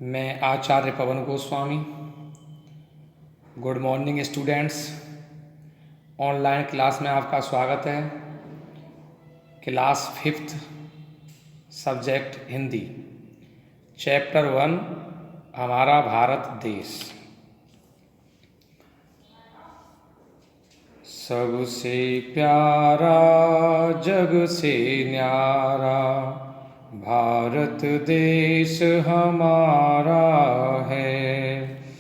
मैं Acharya Pavan Goswami. Good morning students. Online class में आपका स्वागत है। Class 5th, subject Hindi, chapter 1, हमारा भारत देश। सबसे प्यारा जग से न्यारा भारत देश हमारा है।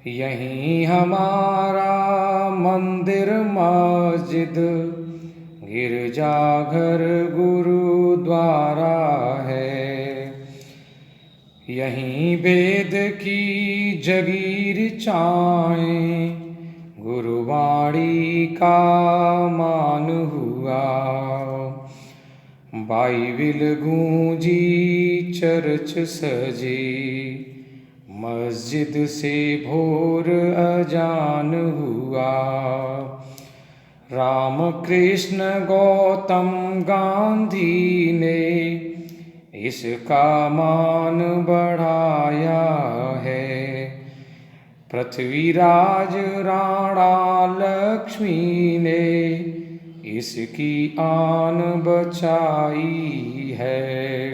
यहीं हमारा मंदिर मस्जिद गिरजाघर गुरुद्वारा है। यहीं वेद की जगीर चाहें गुरुवाणी का मान हुआ। बाइबिल गूंजी चर्च सजी मस्जिद से भोर अजान हुआ। राम कृष्ण गौतम गांधी ने इसका मान बढ़ाया है। पृथ्वीराज राणा लक्ष्मी ने इसकी आन बचाई है।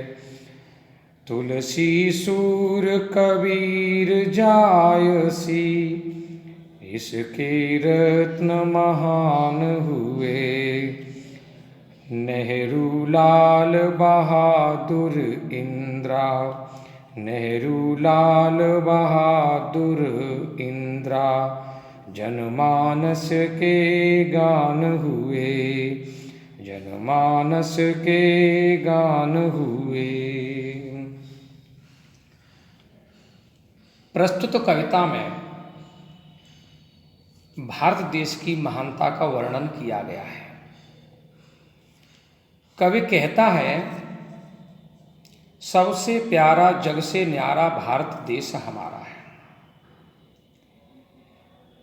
तुलसी सूर कबीर जायसी इसके रत्न महान हुए। नेहरू लाल बहादुर इंदिरा, नेहरू लाल बहादुर इंदिरा जनमानस के गान हुए, जनमानस के गान हुए। प्रस्तुत कविता में भारत देश की महानता का वर्णन किया गया है। कवि कहता है, सबसे प्यारा जग से न्यारा भारत देश हमारा है।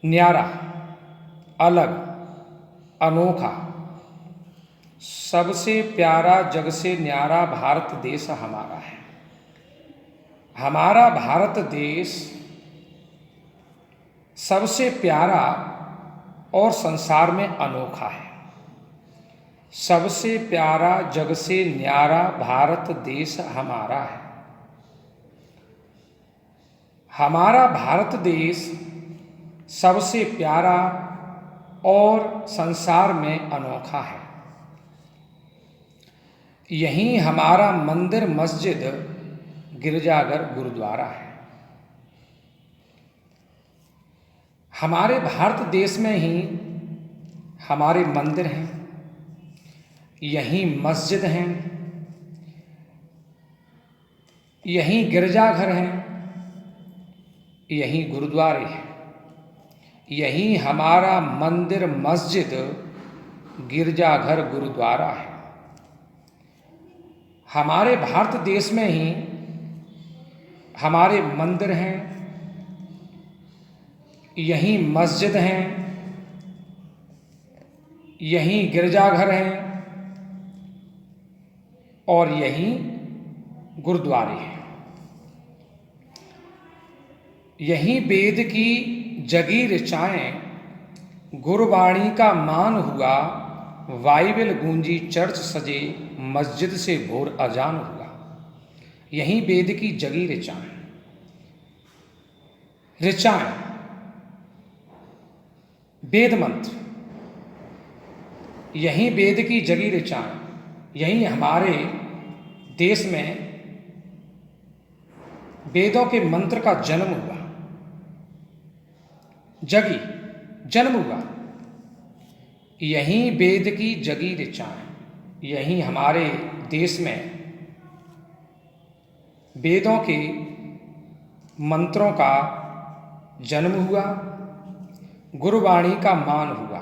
न्यारा, अलग, अनोखा। सबसे प्यारा जग से न्यारा भारत देश हमारा है। हमारा भारत देश सबसे प्यारा और संसार में अनोखा है। सबसे प्यारा जग से न्यारा भारत देश हमारा है। हमारा भारत देश सबसे प्यारा और संसार में अनोखा है। यहीं हमारा मंदिर मस्जिद गिरजाघर गुरुद्वारा है। हमारे भारत देश में ही हमारे मंदिर हैं, यहीं मस्जिद हैं, यहीं गिरजाघर हैं, यहीं गुरुद्वारे हैं। यहीं हमारा मंदिर मस्जिद गिरजाघर गुरुद्वारा है। हमारे भारत देश में ही हमारे मंदिर हैं, यहीं मस्जिद हैं, यहीं गिरजाघर हैं और यहीं गुरुद्वारे हैं। यहीं वेद की जगी ऋचाएं गुरुवाणी का मान हुआ। बाइबिल गूंजी चर्च सजे मस्जिद से भोर अजान हुआ। यहीं वेद की जगी ऋचाएं, ऋचाएं वेद मंत्र, यहीं वेद की जगी ऋचाएं, यहीं हमारे देश में वेदों के मंत्र का जन्म हुआ, जगी जन्म हुआ। यहीं वेद की जगी ऋचाएं, यहीं हमारे देश में वेदों के मंत्रों का जन्म हुआ, गुरुवाणी का मान हुआ।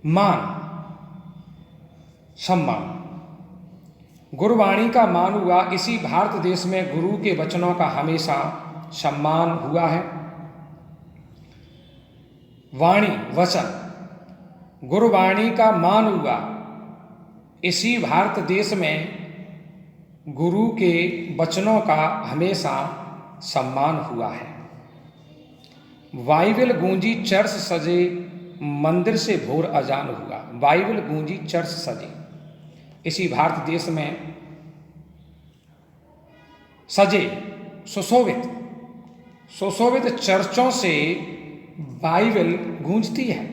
मान, सम्मान, गुरुवाणी का मान हुआ। इसी भारत देश में गुरु के वचनों का हमेशा सम्मान हुआ है। वाणी, वचन, गुरुवाणी का मान हुआ। इसी भारत देश में गुरु के वचनों का हमेशा सम्मान हुआ है। बाइबल गूंजी चर्च सजे, मंदिर से भोर अजान हुआ। बाइबल गूंजी चर्च सजे, इसी भारत देश में सजे सुशोभित सुशोभित चर्चों से बाइबल गूंजती है।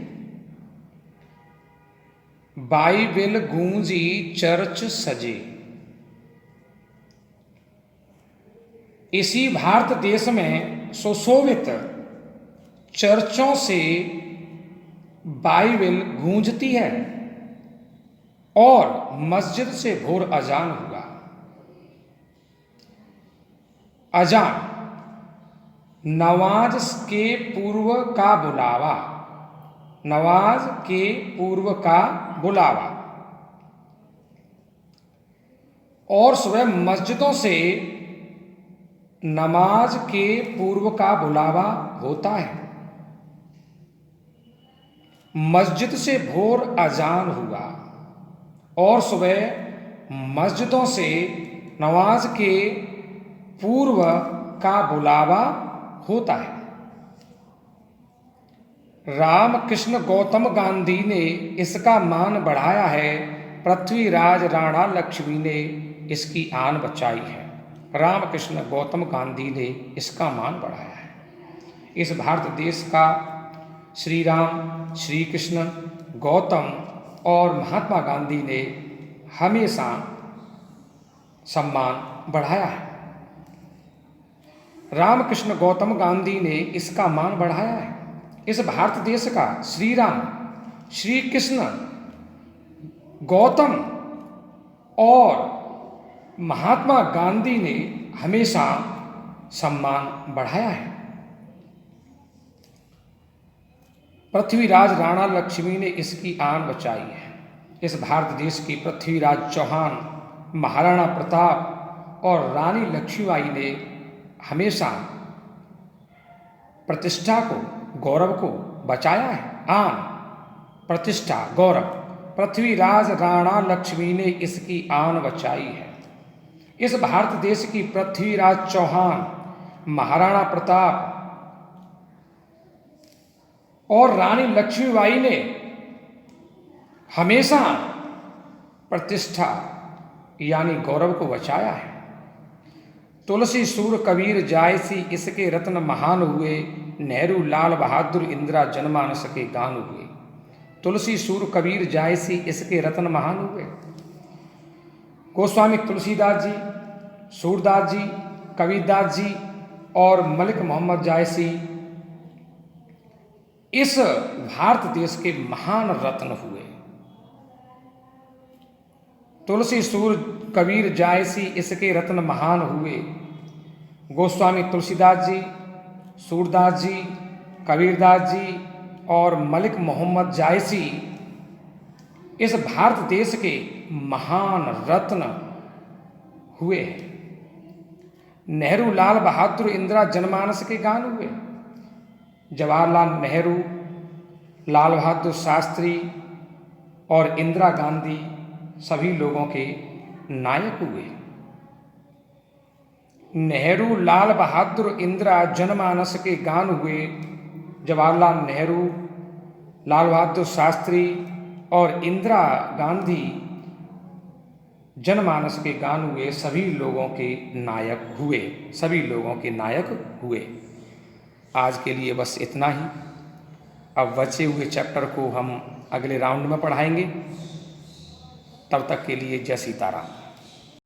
बाइबल गूंजी चर्च सजे, इसी भारत देश में सुशोभित चर्चों से बाइबल गूंजती है और मस्जिद से भोर अजान हुआ। अजान नमाज के पूर्व का बुलावा, नमाज के पूर्व का बुलावा। और सुबह मस्जिदों से नमाज के पूर्व का बुलावा होता है। मस्जिद से भोर अजान हुआ और सुबह मस्जिदों से नमाज के पूर्व का बुलावा होता है। रामकृष्ण गौतम गांधी ने इसका मान बढ़ाया है, पृथ्वीराज राणा लक्ष्मी ने इसकी आन बचाई है। रामकृष्ण गौतम गांधी ने इसका मान बढ़ाया है। इस भारत देश का श्री राम, श्री कृष्ण, गौतम और महात्मा गांधी ने हमेशा सम्मान बढ़ाया है। रामकृष्ण गौतम गांधी ने इसका मान बढ़ाया है। इस भारत देश का श्री राम, श्री कृष्ण, गौतम और महात्मा गांधी ने हमेशा सम्मान बढ़ाया है। पृथ्वीराज राणा लक्ष्मी ने इसकी आन बचाई है। इस भारत देश की पृथ्वीराज चौहान, महाराणा प्रताप और रानी लक्ष्मीबाई ने हमेशा प्रतिष्ठा को, गौरव को बचाया है। आन, प्रतिष्ठा, गौरव, पृथ्वीराज राणा लक्ष्मी ने इसकी आन बचाई है। इस भारत देश की पृथ्वीराज चौहान, महाराणा प्रताप और रानी लक्ष्मीबाई ने हमेशा प्रतिष्ठा यानी गौरव को बचाया है। तुलसी सूर कबीर जायसी इसके रत्न महान हुए, नेहरू लाल बहादुर इंदिरा जनमानस के गान हुए। तुलसी सूर कबीर जायसी इसके रत्न महान हुए। गोस्वामी तुलसीदास जी, सूरदास जी, कबीरदास जी और मलिक मोहम्मद जायसी इस भारत देश के महान रत्न हुए। तुलसी सूर कबीर जायसी इसके रत्न महान हुए। गोस्वामी तुलसीदास जी, सूरदास जी, कबीरदास जी और मलिक मोहम्मद जायसी इस भारत देश के महान रत्न हुए हैं। नेहरू लाल बहादुर इंदिरा जनमानस के गान हुए। जवाहरलाल नेहरू, लाल बहादुर शास्त्री और इंदिरा गांधी सभी लोगों के नायक हुए। नेहरू लाल बहादुर इंदिरा जनमानस के गान हुए। जवाहरलाल नेहरू, लाल बहादुर शास्त्री और इंदिरा गांधी जनमानस के गान हुए, सभी लोगों के नायक हुए, सभी लोगों के नायक हुए। आज के लिए बस इतना ही। अब बचे हुए चैप्टर को हम अगले राउंड में पढ़ाएंगे। तब तक के लिए जय सीताराम।